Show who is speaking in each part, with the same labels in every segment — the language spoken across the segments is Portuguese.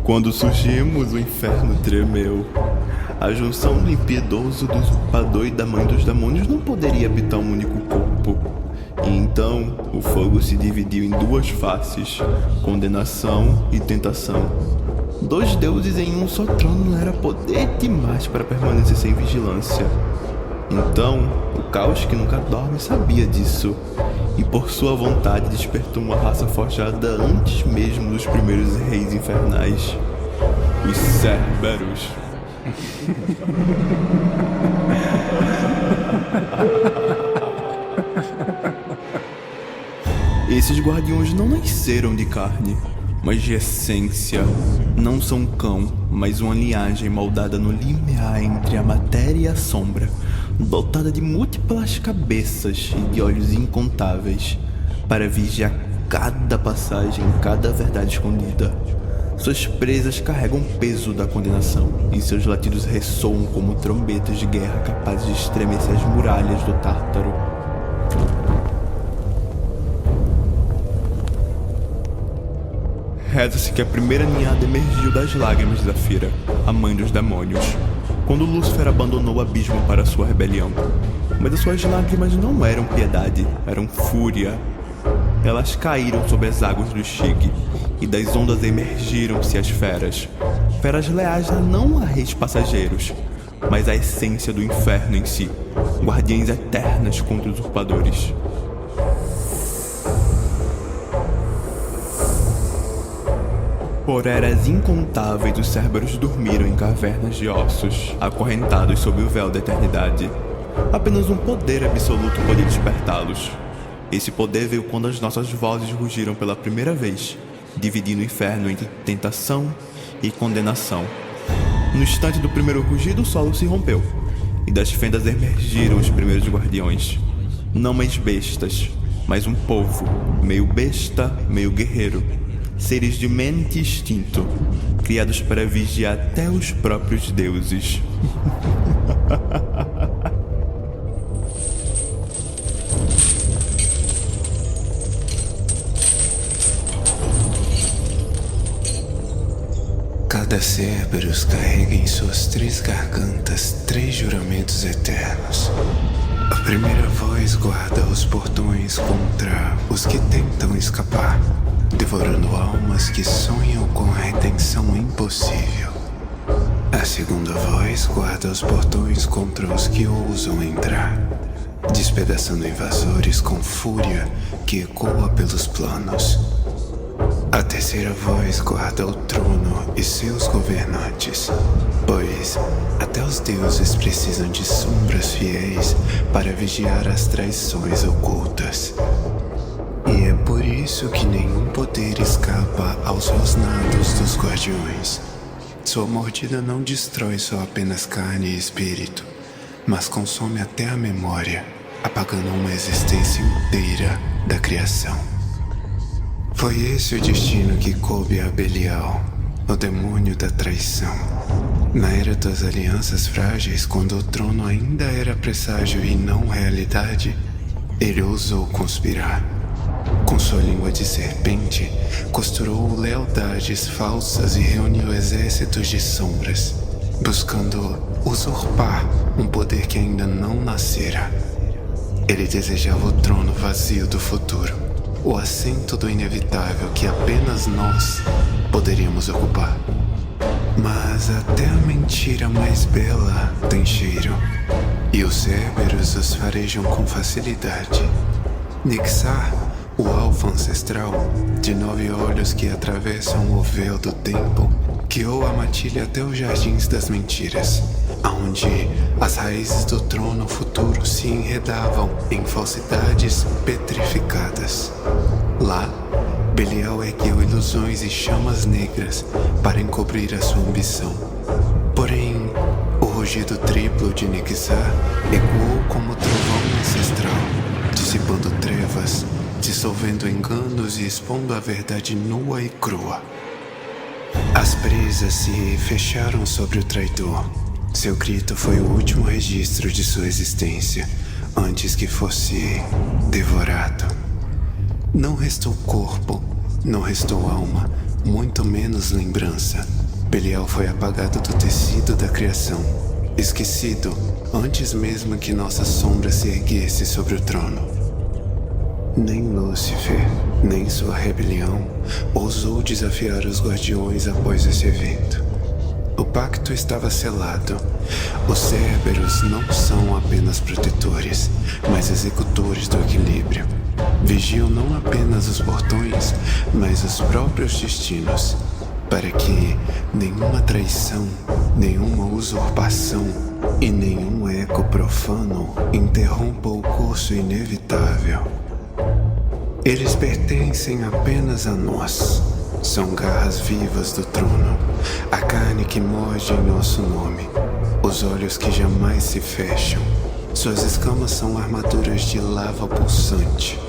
Speaker 1: Quando surgimos, o inferno tremeu. A junção do impiedoso, do usurpador e da mãe dos demônios não poderia habitar um único corpo. E então, o fogo se dividiu em duas faces, condenação e tentação. Dois deuses em um só trono era poder demais para permanecer sem vigilância. Então, o caos que nunca dorme sabia disso, e por sua vontade despertou uma raça forjada antes mesmo dos primeiros reis infernais, os Cerberus. Esses guardiões não nasceram de carne, mas de essência. Não são cão, mas uma linhagem moldada no limiar entre a matéria e a sombra, dotada de múltiplas cabeças e de olhos incontáveis, para vigiar cada passagem, cada verdade escondida. Suas presas carregam o peso da condenação, e seus latidos ressoam como trombetas de guerra capazes de estremecer as muralhas do Tártaro. Reza-se que a primeira ninhada emergiu das lágrimas da Fira, a mãe dos demônios, quando Lúcifer abandonou o abismo para sua rebelião. Mas as suas lágrimas não eram piedade, eram fúria. Elas caíram sobre as águas do Styx, e das ondas emergiram-se as feras. Feras leais não a reis passageiros, mas a essência do inferno em si, guardiãs eternas contra os usurpadores. Por eras incontáveis, os Cerberus dormiram em cavernas de ossos, acorrentados sob o véu da eternidade. Apenas um poder absoluto podia despertá-los. Esse poder veio quando as nossas vozes rugiram pela primeira vez, dividindo o inferno entre tentação e condenação. No instante do primeiro rugido, o solo se rompeu, e das fendas emergiram os primeiros guardiões. Não mais bestas, mas um povo, meio besta, meio guerreiro. Seres de mente e instinto, criados para vigiar até os próprios deuses.
Speaker 2: Cada Cerberus carrega em suas 3 gargantas 3 juramentos eternos. A primeira voz guarda os portões contra os que tentam escapar, devorando almas que sonham com a redenção impossível. A segunda voz guarda os portões contra os que ousam entrar, despedaçando invasores com fúria que ecoa pelos planos. A terceira voz guarda o trono e seus governantes, pois até os deuses precisam de sombras fiéis para vigiar as traições ocultas. E é por isso que nenhum poder escapa aos rosnados dos guardiões. Sua mordida não destrói só apenas carne e espírito, mas consome até a memória, apagando uma existência inteira da criação. Foi esse o destino que coube a Belial, o demônio da traição. Na era das alianças frágeis, quando o trono ainda era presságio e não realidade, ele ousou conspirar. Com sua língua de serpente, costurou lealdades falsas e reuniu exércitos de sombras, buscando usurpar um poder que ainda não nascera. Ele desejava o trono vazio do futuro, o assento do inevitável que apenas nós poderíamos ocupar. Mas até a mentira mais bela tem cheiro, e os Cerberus os farejam com facilidade. Nixar, o alfa ancestral, de 9 olhos que atravessam o véu do tempo, guiou a matilha até os jardins das mentiras, aonde as raízes do trono futuro se enredavam em falsidades petrificadas. Lá, Belial ergueu ilusões e chamas negras para encobrir a sua ambição. Porém, o rugido triplo de Nixar ecoou como trovão ancestral, dissipando trevas, dissolvendo enganos e expondo a verdade nua e crua. As presas se fecharam sobre o traidor. Seu grito foi o último registro de sua existência, antes que fosse devorado. Não restou corpo, não restou alma, muito menos lembrança. Belial foi apagado do tecido da criação, esquecido antes mesmo que nossa sombra se erguesse sobre o trono. Nem Lúcifer, nem sua rebelião, ousou desafiar os guardiões após esse evento. O pacto estava selado. Os Cérberos não são apenas protetores, mas executores do equilíbrio. Vigiam não apenas os portões, mas os próprios destinos, para que nenhuma traição, nenhuma usurpação e nenhum eco profano interrompa o curso inevitável. Eles pertencem apenas a nós. São garras vivas do trono, a carne que morde em nosso nome, os olhos que jamais se fecham. Suas escamas são armaduras de lava pulsante.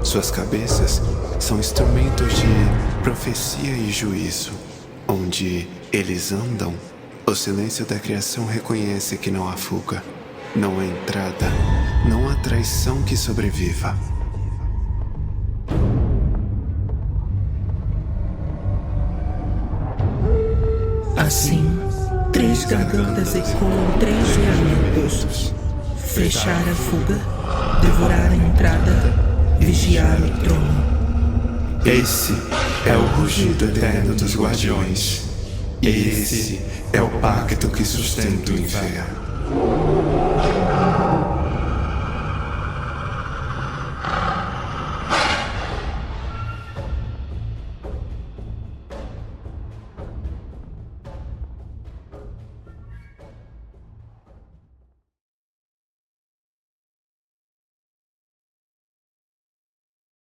Speaker 2: Suas cabeças são instrumentos de profecia e juízo. Onde eles andam, o silêncio da criação reconhece que não há fuga, não há entrada, não há traição que sobreviva.
Speaker 3: Assim, 3 gargantas ecoam 3 juramentos: fechar a fuga, devorar a entrada, vigiar o trono.
Speaker 2: Esse é o rugido eterno dos guardiões. E esse é o pacto que sustenta o inferno.